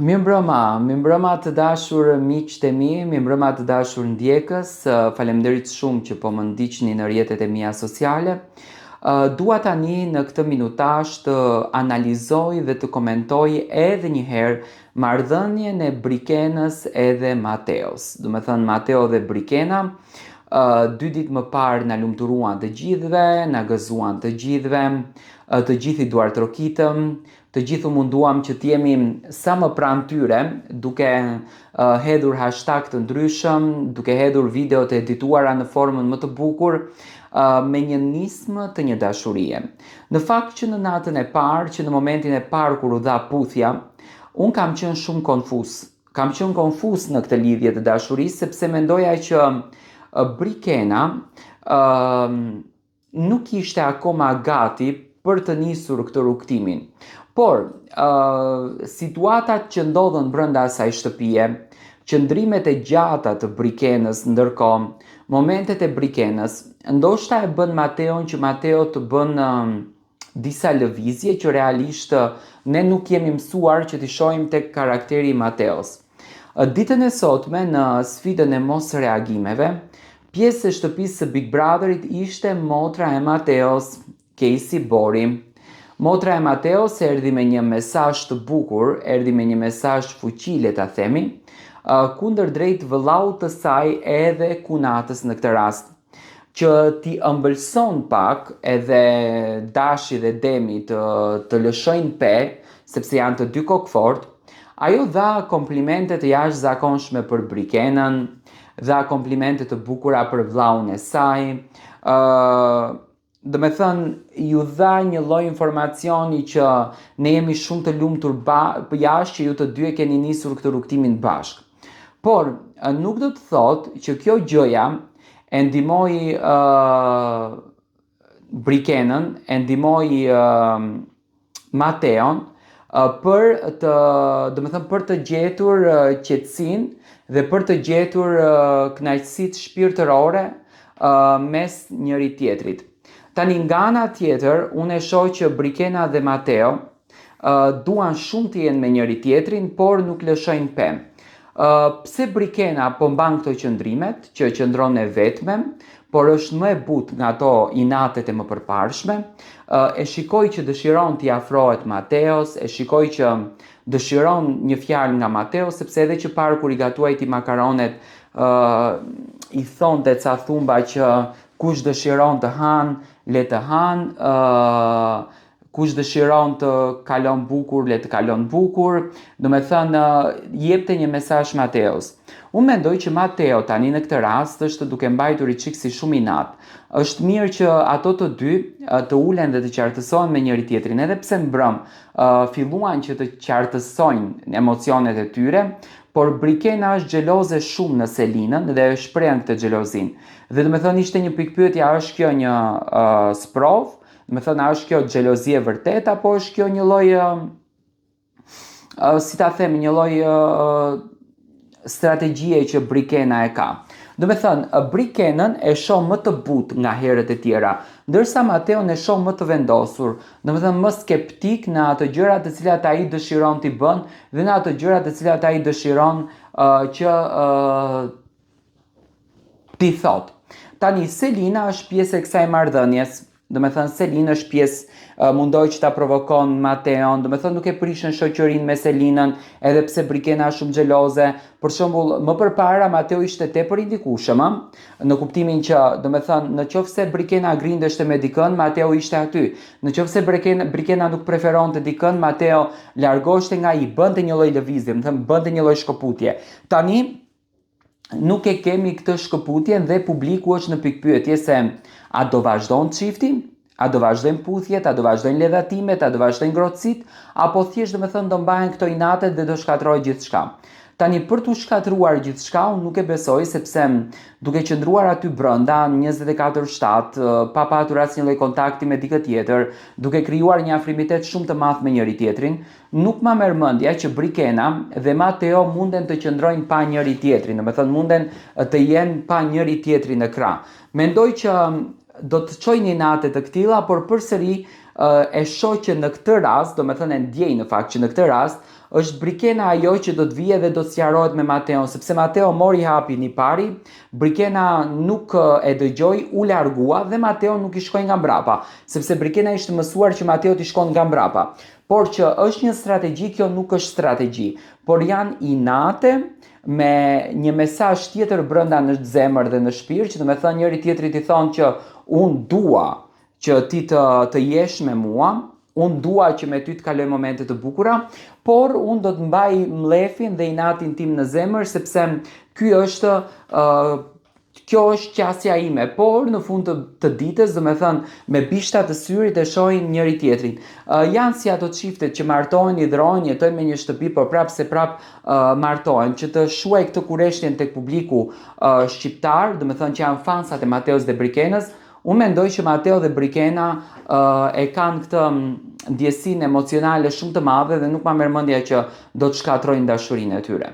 Mirëmbrëma të dashur miqtë e mi, mirëmbrëma të dashur ndjekës, faleminderit shumë që po më ndiqni në rrjetet e mia sociale. Dua tani në këtë minutazh të analizoj dhe të komentoj edhe një herë marrëdhënien e Brikenës edhe Mateos. Do të thënë Mateo dhe Brikena, 2 ditë më parë na lumturuan të gjithëve, na gëzuan të gjithëve, të gjithë i duar trokitëm, të gjithë u munduam që t'jemi sa më pranë tyre, duke hedhur hashtag të ndryshëm, duke hedhur video të edituara në formën më të bukur, me një nismë të një dashurie. Në fakt që në natën e parë, që në momentin e parë kur u dha puthja, unë kam qenë shumë konfuz. Kam qenë konfuz në këtë lidhje të dashurisë, sepse mendoja që Brikena nuk ishte akoma gati për të nisur këtë rrugtimin. Por, situatat që ndodhen brenda asaj shtëpie, qëndrimet e gjata të Brikenës ndërkohë, momentet e Brikenës, ndoshta e bën Mateon që Mateo të bën disa lëvizje që realisht ne nuk jemi mësuar që t'i shohim tek karakteri i Mateos. Ditën e sotme në sfidën e mos reagimeve, pjesë e shtëpisë së Big Brotherit ishte motra e Mateos, Casey Bori. Motra e Mateos erdhi me një mesazh të bukur, erdhi me një mesazh fuqi, le ta themi, kundërdrejt vëllaut të saj edhe kunatës në këtë rast, që t'i ëmbëlson pak edhe Dashi dhe Demi të lëshojnë pe, sepse janë të dy kokfort. Ajo dha komplimente të jashtëzakonshme për Brikenën, dha komplimente të bukura për vllaun e saj, do me thënë, ju dha një lloj informacioni që ne jemi shumë të lumtur jashtë që ju të dy e keni nisur këtë rrugtimin bashkë. Por, nuk do të thotë që kjo gjëja e ndihmoi Brikenën, e ndihmoi Mateon për të gjetur qetësinë dhe për të gjetur kënaqësitë shpirtërore mes njëri tjetrit. Tani nga ana tjetër, unë e shoh që Brikena dhe Mateo duan shumë të jenë me njëri tjetrin, por nuk lëshojnë pemë. Pse Brikena po mban këto qëndrimet, që qëndron e vetme, por është më e butë nga ato inatet e mëpërparshme, e shikoj që dëshiron t'i afrohet Mateos, e shikoj që dëshiron një fjalë nga Mateo, sepse edhe që parë kur i gatuaj ti makaronet, i thonte ca thumba që kush dëshiron të hanë, le të hanë, kush dëshiron të kalon bukur, le të kalon bukur, do me thënë, jepte një mesazh Mateos. Unë mendoj që Mateo tani në këtë rast është duke mbajtur i çiksi shumë inat. Është mirë që ato të dy të ulen dhe të qartësohen me njëri tjetrin, edhe pse mbrëm filluan që të qartësojnë emocionet e tyre, por Brikena është xheloze shumë në Selinën dhe e shpreh këtë xhelozin. Dhe do me thënë ishte një pikpyetje, a është kjo një sprov? Do me thënë, a është kjo xhelozi e vërtet, apo është kjo një lloj, si ta them, një lloj strategjie që Brikena e ka. Do me thënë, Brikenën e shoh më të butë nga herët e tjera, ndërsa Mateon e shoh më të vendosur, do me thënë më skeptik në ato gjërat të cilat ai dëshiron t'i bën dhe në ato gjërat të cilat ai dëshiron që t'i thot. Tani Selina është pjesë e kësaj marrëdhënies. Do me thënë, Selina është pjesë, mundoj që ta provokon Mateon, do me thënë nuk e prishën shoqërinë me Selinën, edhe pse Brikena është shumë xheloze. Për shembull, më përpara Mateo ishte tepër i ndikueshëm, në kuptimin që, do me thënë, në qoftë se Brikena grindeshte me dikën, Mateo ishte aty. Në qoftë se Brikena nuk preferonte dikën, Mateo largoheshte nga ai, bënte një lloj lëvizje, do me thënë, bënte një lloj shkëputje. Tani nuk e kemi këtë shkëputje dhe publiku është në pikpyetje se a do vazhdon çifti, a do vazhdojnë puthjet, a do vazhdojnë ledhatimet, a do vazhdojnë ngrohtësitë, apo thjesht do me thënë do mbahen këto inatet dhe do shkatërrohet gjithçka. Tani për t'u shkatëruar gjithçka, unë nuk e besoj, sepse duke qëndruar aty brenda 24/7, pa patur asnjë lloj kontakti me dikë tjetër, duke krijuar një afrimitet shumë të madh me njëri tjetrin, nuk ma merr mendja që Brikena dhe Mateo munden të qëndrojnë pa njëri tjetrin, do me thënë munden të jenë pa njëri tjetrin në krah. Mendoj që do të çojnë inate të këtilla, por përsëri e shoh që në këtë rast, do me thënë e ndjej në fakt që në këtë rast, është Brikena ajo që do të vijë dhe do të sqarohet me Mateon, sepse Mateo mori hapin i pari, Brikena nuk e dëgjoi, u largua dhe Mateo nuk i shkoi nga mbrapa, sepse Brikena ishte mësuar që Mateo t'i shkon nga mbrapa. Por që është një strategji, kjo nuk është strategji, por janë inate me një mesazh tjetër brenda në zemër dhe në shpirt, që do të thënë njëri tjetrit i thonë që unë dua që ti të jesh me mua, unë dua që me ty të kaloj momente të bukura, por unë do të mbaj mlefin dhe inatin tim në zemër, sepse kjo është qasja ime, por në fund të ditës, do me thënë, me bishtat të syrit e shohin njëri tjetrin. Janë si ato çiftet që martohen, hidhrojnë, jetojnë me një shtëpi, por prapë se prapë martohen, që të shuaj këtë kurreshtjen tek publiku shqiptar, do me thënë që janë fansat e Mateos dhe Brikenës. Unë mendoj që Mateo dhe Brikena e kanë këtë ndjesinë emocionale shumë të madhe dhe nuk ma merr mendja që do të shkatrojnë dashurinë e tyre.